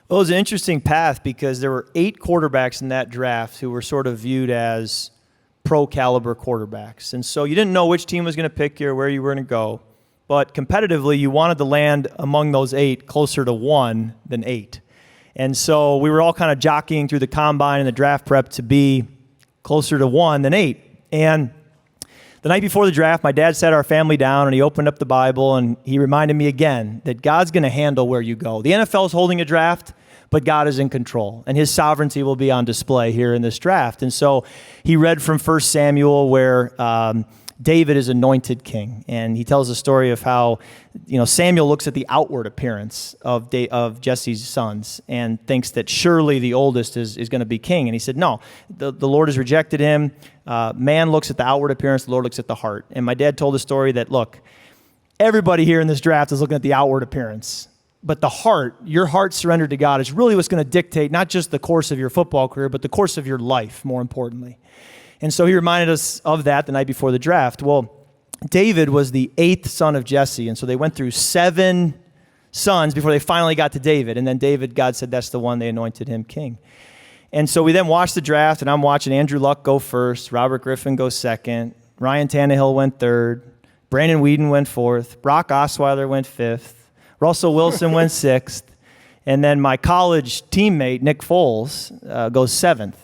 Well, it was an interesting path because there were 8 quarterbacks in that draft who were sort of viewed as pro-caliber quarterbacks. And so you didn't know which team was going to pick you or where you were going to go. But competitively, you wanted to land among those 8 closer to 1 than 8. And so we were all kind of jockeying through the combine and the draft prep to be closer to 1 than 8. And the night before the draft, my dad sat our family down and he opened up the Bible and he reminded me again that God's going to handle where you go. The NFL is holding a draft, but God is in control, and his sovereignty will be on display here in this draft. And so he read from 1 Samuel where David is anointed king, and he tells the story of how Samuel looks at the outward appearance of Jesse's sons and thinks that surely the oldest is going to be king. And he said, no, the Lord has rejected him. Man looks at the outward appearance, the Lord looks at the heart. And my dad told the story that, look, everybody here in this draft is looking at the outward appearance. But the heart, your heart surrendered to God, is really what's going to dictate not just the course of your football career, but the course of your life, more importantly. And so he reminded us of that the night before the draft. Well, David was the 8th son of Jesse, and so they went through 7 sons before they finally got to David. And then David, God said that's the one, they anointed him king. And so we then watched the draft, and I'm watching Andrew Luck go first, Robert Griffin go second, Ryan Tannehill went third, Brandon Weeden went fourth, Brock Osweiler went fifth, Russell Wilson went 6th, and then my college teammate, Nick Foles, goes 7th.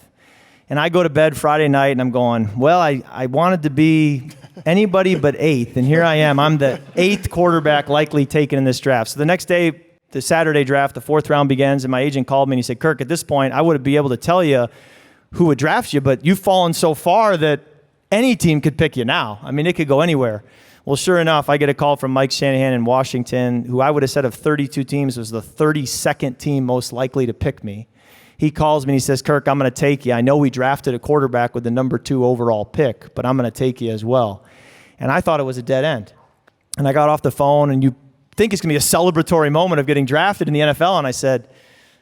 And I go to bed Friday night, and I'm going, well, I wanted to be anybody but 8th, and here I am. I'm the 8th quarterback likely taken in this draft. So the next day, the Saturday draft, the 4th round begins, and my agent called me, and he said, Kirk, at this point, I would be able to tell you who would draft you, but you've fallen so far that any team could pick you now. I mean, it could go anywhere. Well, sure enough, I get a call from Mike Shanahan in Washington, who I would have said of 32 teams was the 32nd team most likely to pick me. He calls me and he says, Kirk, I'm going to take you. I know we drafted a quarterback with the number 2 overall pick, but I'm going to take you as well. And I thought it was a dead end. And I got off the phone, and you think it's going to be a celebratory moment of getting drafted in the NFL. And I said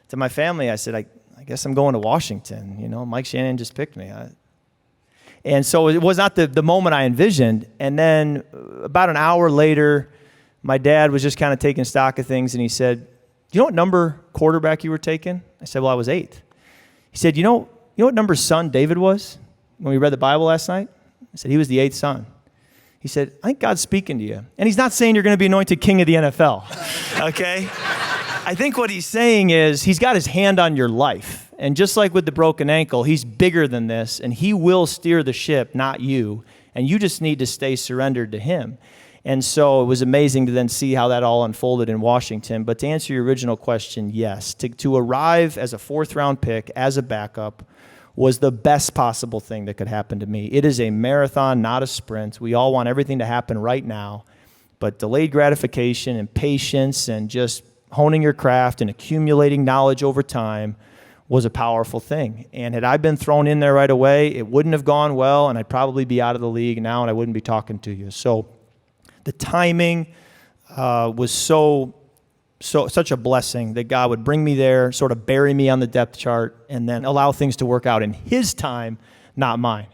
to my family, I said, I guess I'm going to Washington. Mike Shanahan just picked me. And so it was not the moment I envisioned. And then about an hour later, my dad was just kind of taking stock of things, and he said, do you know what number quarterback you were taking? I said, well, I was 8th. He said, you know what number son David was when we read the Bible last night? I said, he was the 8th son. He said, I think God's speaking to you. And he's not saying you're going to be anointed king of the NFL, okay? I think what he's saying is he's got his hand on your life. And just like with the broken ankle, he's bigger than this, and he will steer the ship, not you. And you just need to stay surrendered to him. And so it was amazing to then see how that all unfolded in Washington. But to answer your original question, yes. To arrive as a 4th-round pick, as a backup, was the best possible thing that could happen to me. It is a marathon, not a sprint. We all want everything to happen right now. But delayed gratification and patience and just honing your craft and accumulating knowledge over time was a powerful thing. And had I been thrown in there right away, it wouldn't have gone well, and I'd probably be out of the league now, and I wouldn't be talking to you. So the timing was such a blessing that God would bring me there, sort of bury me on the depth chart, and then allow things to work out in his time, not mine.